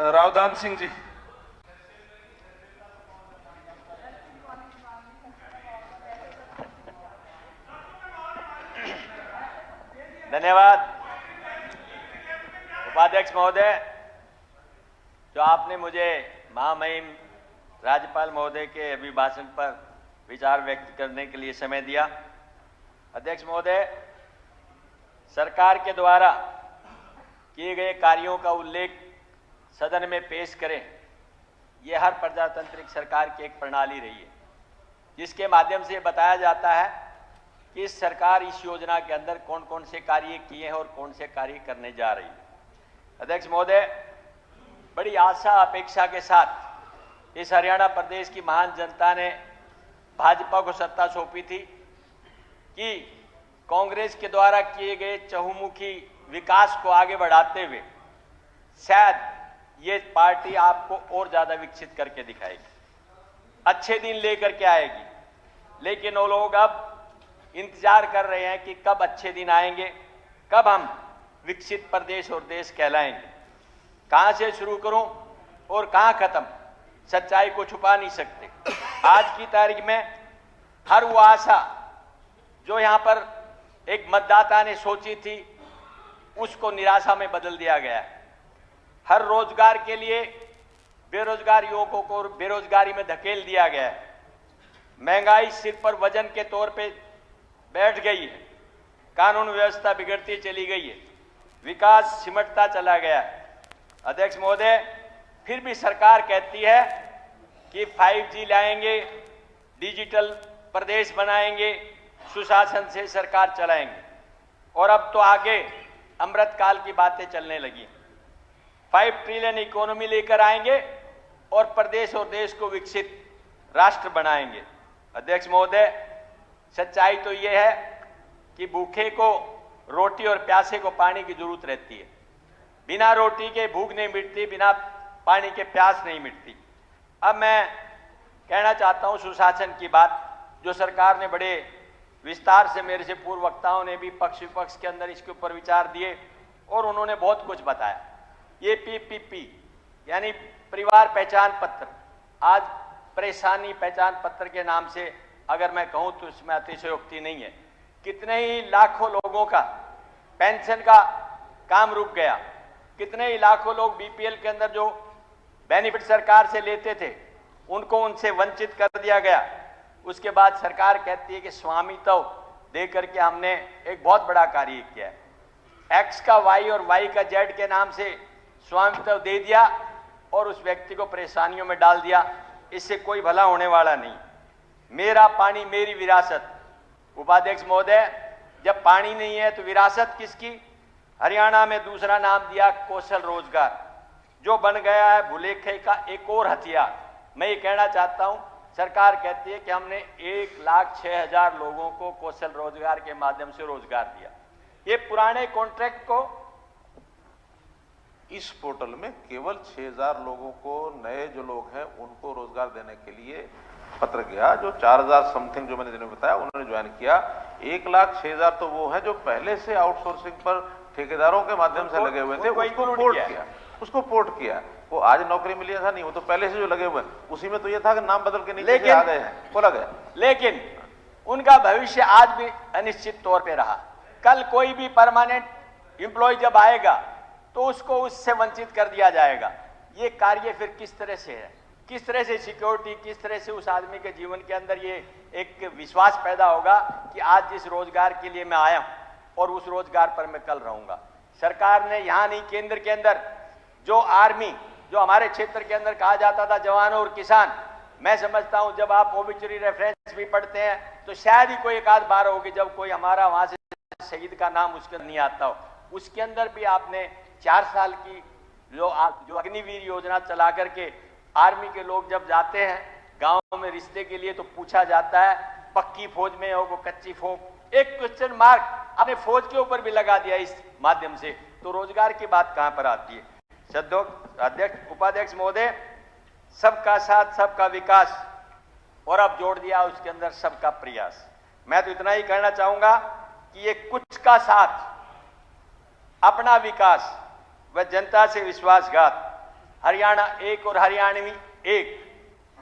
रावदान सिंह जी। धन्यवाद उपाध्यक्ष महोदय, जो आपने मुझे महामहिम राज्यपाल महोदय के अभिभाषण पर विचार व्यक्त करने के लिए समय दिया। अध्यक्ष महोदय, सरकार के द्वारा किए गए कार्यों का उल्लेख सदन में पेश करें, यह हर प्रजातांत्रिक सरकार की एक प्रणाली रही है, जिसके माध्यम से बताया जाता है कि इस सरकार इस योजना के अंदर कौन कौन से कार्य किए हैं और कौन से कार्य करने जा रही है। अध्यक्ष महोदय, बड़ी आशा अपेक्षा के साथ इस हरियाणा प्रदेश की महान जनता ने भाजपा को सत्ता सौंपी थी कि कांग्रेस के द्वारा किए गए चहुमुखी विकास को आगे बढ़ाते हुए शायद ये पार्टी आपको और ज्यादा विकसित करके दिखाएगी, अच्छे दिन लेकर के आएगी। लेकिन वो लोग अब इंतजार कर रहे हैं कि कब अच्छे दिन आएंगे, कब हम विकसित प्रदेश और देश कहलाएंगे। कहां से शुरू करूं और कहां खत्म, सच्चाई को छुपा नहीं सकते। आज की तारीख में हर वो आशा जो यहां पर एक मतदाता ने सोची थी, उसको निराशा में बदल दिया गया है। हर रोजगार के लिए बेरोजगार युवकों को बेरोजगारी में धकेल दिया गया है। महंगाई सिर पर वजन के तौर पे बैठ गई है, कानून व्यवस्था बिगड़ती चली गई है, विकास सिमटता चला गया है। अध्यक्ष महोदय, फिर भी सरकार कहती है कि 5G लाएंगे, डिजिटल प्रदेश बनाएंगे, सुशासन से सरकार चलाएंगे, और अब तो आगे अमृतकाल की बातें चलने लगी। 5 ट्रिलियन इकोनॉमी लेकर आएंगे और प्रदेश और देश को विकसित राष्ट्र बनाएंगे। अध्यक्ष महोदय, सच्चाई तो यह है कि भूखे को रोटी और प्यासे को पानी की जरूरत रहती है। बिना रोटी के भूख नहीं मिटती, बिना पानी के प्यास नहीं मिटती। अब मैं कहना चाहता हूं सुशासन की बात, जो सरकार ने बड़े विस्तार से, मेरे से पूर्व वक्ताओं ने भी पक्ष विपक्ष के अंदर इसके ऊपर विचार दिए और उन्होंने बहुत कुछ बताया। ये PPP यानी परिवार पहचान पत्र, आज परेशानी पहचान पत्र के नाम से अगर मैं कहूं तो इसमें अतिशयोक्ति नहीं है। कितने ही लाखों लोगों का पेंशन का काम रुक गया, कितने ही लाखों लोग BPL के अंदर जो बेनिफिट सरकार से लेते थे, उनको उनसे वंचित कर दिया गया। उसके बाद सरकार कहती है कि स्वामित्व दे करके हमने एक बहुत बड़ा कार्य किया है। X का Y और Y का Z के नाम से स्वामित्व दे दिया और उस व्यक्ति को परेशानियों में डाल दिया। इससे कोई भला होने वाला नहीं। मेरा पानी मेरी विरासत। उपाध्यक्ष महोदय, जब पानी नहीं है तो विरासत किसकी? हरियाणा में दूसरा नाम दिया कौशल रोजगार, जो बन गया है भुलेखे का एक और हथियार। मैं ये कहना चाहता हूं, सरकार कहती है कि हमने 1,06,000 लोगों को कौशल रोजगार के माध्यम से रोजगार दिया। ये पुराने कॉन्ट्रैक्ट को इस पोर्टल में केवल 6,000 लोगों को, नए जो लोग हैं उनको रोजगार देने के लिए पत्र गया। जो 4,000 समथिंग जो मैंने जिन्हें बताया उन्होंने ज्वाइन किया। 1,06,000 तो वो है जो पहले से आउटसोर्सिंग पर ठेकेदारों के माध्यम से लगे हुए थे, उसको पोर्ट किया। वो आज नौकरी मिली ऐसा नहीं, वो तो पहले से जो लगे हुए हैं उसी में तो ये था कि नाम बदल के नीचे आ गए हैं, बोला गया। लेकिन उनका भविष्य आज भी अनिश्चित तौर पे रहा। कल कोई भी परमानेंट एम्प्लॉय जब आएगा तो उसको उससे वंचित कर दिया जाएगा। ये कार्य फिर किस तरह से है, किस तरह से सिक्योरिटी, किस तरह से उस आदमी के जीवन के अंदर ये एक विश्वास पैदा होगा कि आज जिस रोजगार के लिए मैं आया हूं और उस रोजगार पर मैं कल रहूंगा। सरकार ने यहां नहीं, केंद्र के अंदर जो आर्मी, जो हमारे क्षेत्र के अंदर कहा जाता था जवान और किसान, मैं समझता हूं जब आप ओबिचुरी रेफरेंस भी पढ़ते हैं तो शायद ही कोई एक आध बार होगी जब कोई हमारा वहां से शहीद का नाम उसके अंदर नहीं आता हो। उसके अंदर भी आपने 4 साल की जो अग्निवीर योजना चला करके आर्मी के लोग जब जाते हैं गांव में रिश्ते के लिए तो पूछा जाता है पक्की फौज में हो वो कच्ची फौज। एक क्वेश्चन मार्क आपने फौज के ऊपर भी लगा दिया इस माध्यम से, तो रोजगार की बात कहां पर आती है? अध्यक्ष उपाध्यक्ष महोदय, सबका साथ सबका विकास और अब जोड़ दिया उसके अंदर सबका प्रयास। मैं तो इतना ही कहना चाहूंगा कि ये कुछ का साथ, अपना विकास व जनता से विश्वासघात, हरियाणा एक और हरियाणवी एक,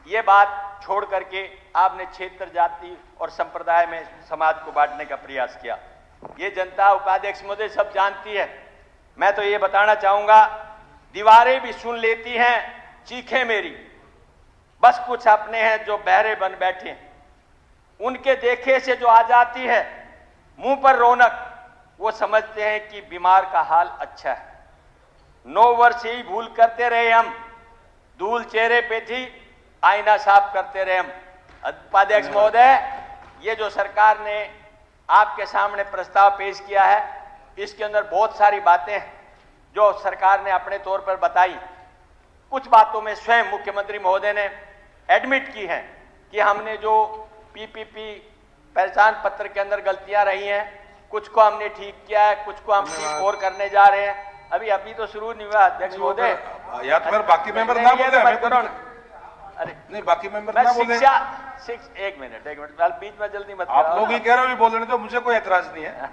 ये बात छोड़ करके आपने क्षेत्र, जाति और संप्रदाय में समाज को बांटने का प्रयास किया। ये जनता उपाध्यक्ष महोदय सब जानती है। मैं तो ये बताना चाहूंगा, दीवारें भी सुन लेती हैं चीखें मेरी, बस कुछ अपने हैं जो बहरे बन बैठे हैं, उनके देखे से जो आ जाती है मुंह पर रौनक, वो समझते हैं कि बीमार का हाल अच्छा है। 9 वर्ष ही भूल करते रहे हम, धूल चेहरे पे थी, आईना साफ करते रहे हम। उपाध्यक्ष महोदय, ये जो सरकार ने आपके सामने प्रस्ताव पेश किया है, इसके अंदर बहुत सारी बातें हैं जो सरकार ने अपने तौर पर बताई। कुछ बातों में स्वयं मुख्यमंत्री महोदय ने एडमिट की है कि हमने जो पीपीपी पहचान पत्र के अंदर गलतियां रही हैं, कुछ को हमने ठीक किया है, कुछ को हम ठीक और करने जा रहे हैं। अभी तो शुरू नहीं हुआ अध्यक्ष महोदय। या तो फिर बाकी मेंबर ना बोले, हमें तो अरे नहीं, बाकी मेंबर ना बोले। एक मिनट बीच में जल्दी मत आप लोग ही कह रहे हो बोलने तो मुझे कोई एतराज नहीं है,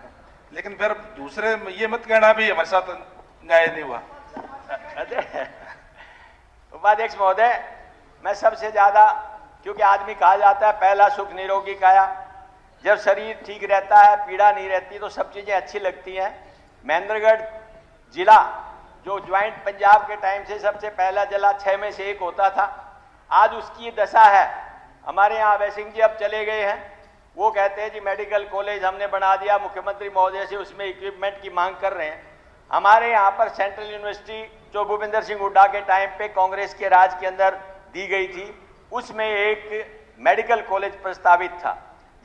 लेकिन फिर दूसरे ये मत कहना भी हमारे साथ न्याय नहीं हुआ। उपाध्यक्ष महोदय, मैं सबसे ज्यादा, क्योंकि आदमी कहा जाता है पहला सुख निरोगी काया, जब शरीर ठीक रहता है, पीड़ा नहीं रहती, तो सब चीजें अच्छी लगती हैं। महेंद्रगढ़ जिला जो ज्वाइंट पंजाब के टाइम से सबसे पहला जिला 6 में से 1 होता था, आज उसकी दशा है। हमारे यहाँ अभय सिंह जी अब चले गए हैं, वो कहते हैं जी मेडिकल कॉलेज हमने बना दिया, मुख्यमंत्री महोदय से उसमें इक्विपमेंट की मांग कर रहे हैं। हमारे यहाँ पर सेंट्रल यूनिवर्सिटी जो भूपेंद्र सिंह हुड्डा के टाइम पे कांग्रेस के राज के अंदर दी गई थी, उसमें एक मेडिकल कॉलेज प्रस्तावित था।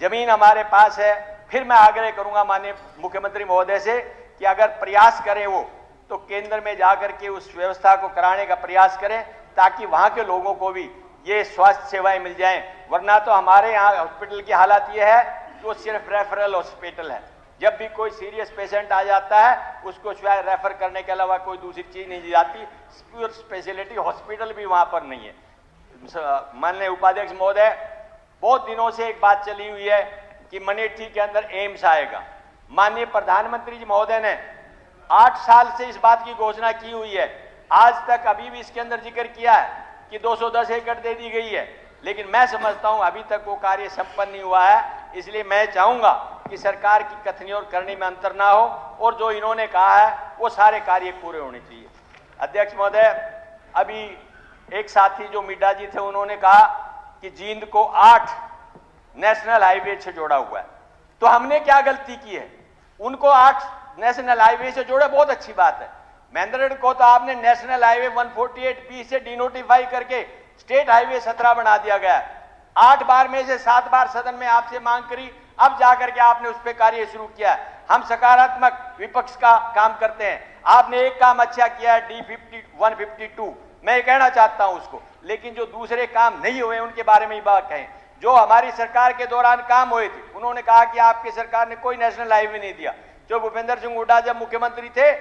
जमीन हमारे पास है। फिर मैं आग्रह करूंगा माननीय मुख्यमंत्री महोदय से कि अगर प्रयास करें वो, तो केंद्र में जाकर के उस व्यवस्था को कराने का प्रयास करें, ताकि वहां के लोगों को भी ये स्वास्थ्य सेवाएं मिल जाएं। वरना तो हमारे यहाँ हॉस्पिटल की हालत ये है कि वो सिर्फ रेफरल हॉस्पिटल है। जब भी कोई सीरियस पेशेंट आ जाता है, उसको शायद रेफर करने के अलावा कोई दूसरी चीज नहीं दी जाती। प्योर स्पेशलिटी हॉस्पिटल भी वहां पर नहीं है। माननीय उपाध्यक्ष महोदय, बहुत दिनों से एक बात चली हुई है कि मनेठी के अंदर एम्स आएगा। माननीय प्रधानमंत्री जी महोदय ने 8 साल से इस बात की घोषणा की हुई है, आज तक अभी भी इसके अंदर जिक्र किया है कि 210 एकड़ दे दी गई है, लेकिन मैं समझता हूं अभी तक वो कार्य संपन्न नहीं हुआ है। इसलिए मैं चाहूंगा कि सरकार की कथनी और करनी में अंतर ना हो, और जो इन्होंने कहा है वो सारे कार्य पूरे होने चाहिए। अध्यक्ष महोदय, अभी एक साथी जो मिड्डा जी थे, उन्होंने कहा कि जींद को 8 नेशनल हाईवे से जोड़ा हुआ है। तो हमने क्या गलती की है? उनको 8 नेशनल हाईवे से जोड़े, बहुत अच्छी बात है। महेंद्रगढ़ को तो आपने नेशनल हाईवे 148B से डिनोटिफाई करके स्टेट हाईवे 17 बना दिया गया है। 8 बार में से 7 बार सदन में आपसे मांग करी, अब जाकर के आपने उस पर कार्य शुरू किया है। हम सकारात्मक विपक्ष का काम करते हैं। आपने एक काम अच्छा किया है, D152, मैं ये कहना चाहता हूं उसको, लेकिन जो दूसरे काम नहीं हुए उनके बारे में ही बात कहें। जो हमारी सरकार के दौरान काम हुए थे, उन्होंने कहा कि आपकी सरकार ने कोई नेशनल हाईवे नहीं दिया। जो भूपेंद्र सिंह हुड्डा जब मुख्यमंत्री थे,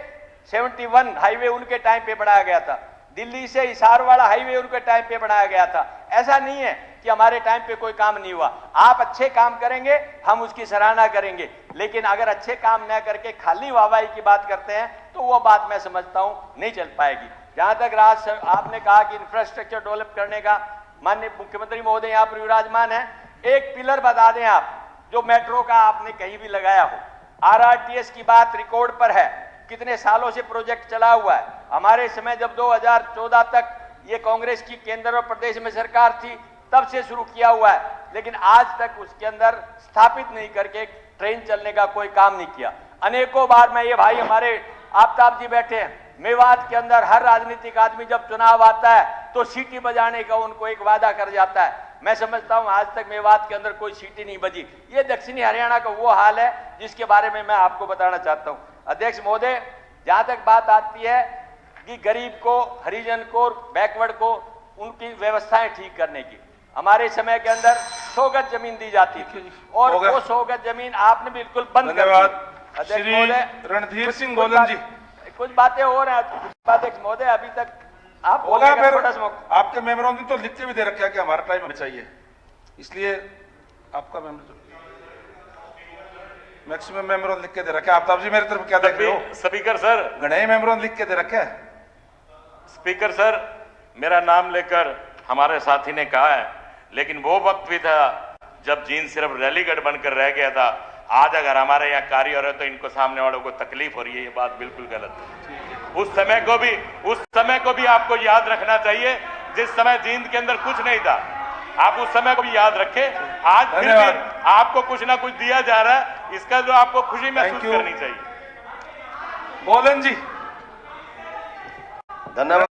71 हाईवे उनके टाइम पे बनाया गया था। दिल्ली से हिसार वाला हाईवे उनके टाइम पे बनाया गया था। ऐसा नहीं है कि हमारे टाइम पे कोई काम नहीं हुआ। आप अच्छे काम करेंगे, हम उसकी सराहना करेंगे, लेकिन अगर अच्छे काम न करके खाली वाहवाही की बात करते हैं, तो वो बात मैं समझता हूं नहीं चल पाएगी। जहां तक आपने कहा कि इंफ्रास्ट्रक्चर डेवलप करने का, माननीय मुख्यमंत्री महोदय यहाँ पर विराजमान है, एक पिलर बता दें आप, जो मेट्रो का आपने कहीं भी लगाया हो। RRTS की बात रिकॉर्ड पर है, कितने सालों से प्रोजेक्ट चला हुआ है। हमारे समय जब 2014 तक ये कांग्रेस की केंद्र और प्रदेश में सरकार थी, तब से शुरू किया हुआ है, लेकिन आज तक उसके अंदर स्थापित नहीं करके ट्रेन चलने का कोई काम नहीं किया। अनेकों बार मैं, ये भाई हमारे आफ्ताब जी बैठे हैं, मेवात के अंदर हर राजनीतिक आदमी जब चुनाव आता है तो सीटी बजाने का उनको एक वादा कर जाता है। मैं समझता हूं आज तक मेवात के अंदर कोई सीटी नहीं बजी। ये दक्षिणी हरियाणा का वो हाल है जिसके बारे में मैं आपको बताना चाहता हूं। अध्यक्ष महोदय, जहां तक बात आती है कि गरीब को, हरिजन को, बैकवर्ड को उनकी व्यवस्थाएं ठीक करने की, हमारे समय के अंदर 100 गज जमीन दी जाती थी, और वो 100 गज जमीन आपने बिल्कुल बंद कर दी। अध्यक्ष महोदय, रणधीर सिंह गोलन जी, कुछ बातें हो रही हैं अध्यक्ष महोदय, अभी तक आप बोला। फिर आपके मेंबरों ने तो लिख के भी दे रखा है कि हमारा टाइम हमें चाहिए, इसलिए आपका मेंबर मैक्सिमम मेंबरों ने लिख के दे रखा है। आफ्ताब जी मेरी तरफ क्या देख रहे हो? स्पीकर सर, गणे मेंबरों ने लिख के दे रखा है। स्पीकर सर, मेरा नाम लेकर हमारे साथी ने कहा है, लेकिन वो वक्त भी था जब जींद सिर्फ रैलीगढ़ बनकर रह गया था। आज अगर हमारे यहाँ कार्य हो रहे तो इनको सामने वालों को तकलीफ हो रही है, ये बात बिल्कुल गलत है। उस समय को भी आपको याद रखना चाहिए जिस समय जींद के अंदर कुछ नहीं था। आप उस समय को भी याद रखें। आज फिर भी आपको कुछ ना कुछ दिया जा रहा है, इसका जो आपको खुशी महसूस करनी चाहिए। बोलन जी। धन्यवाद।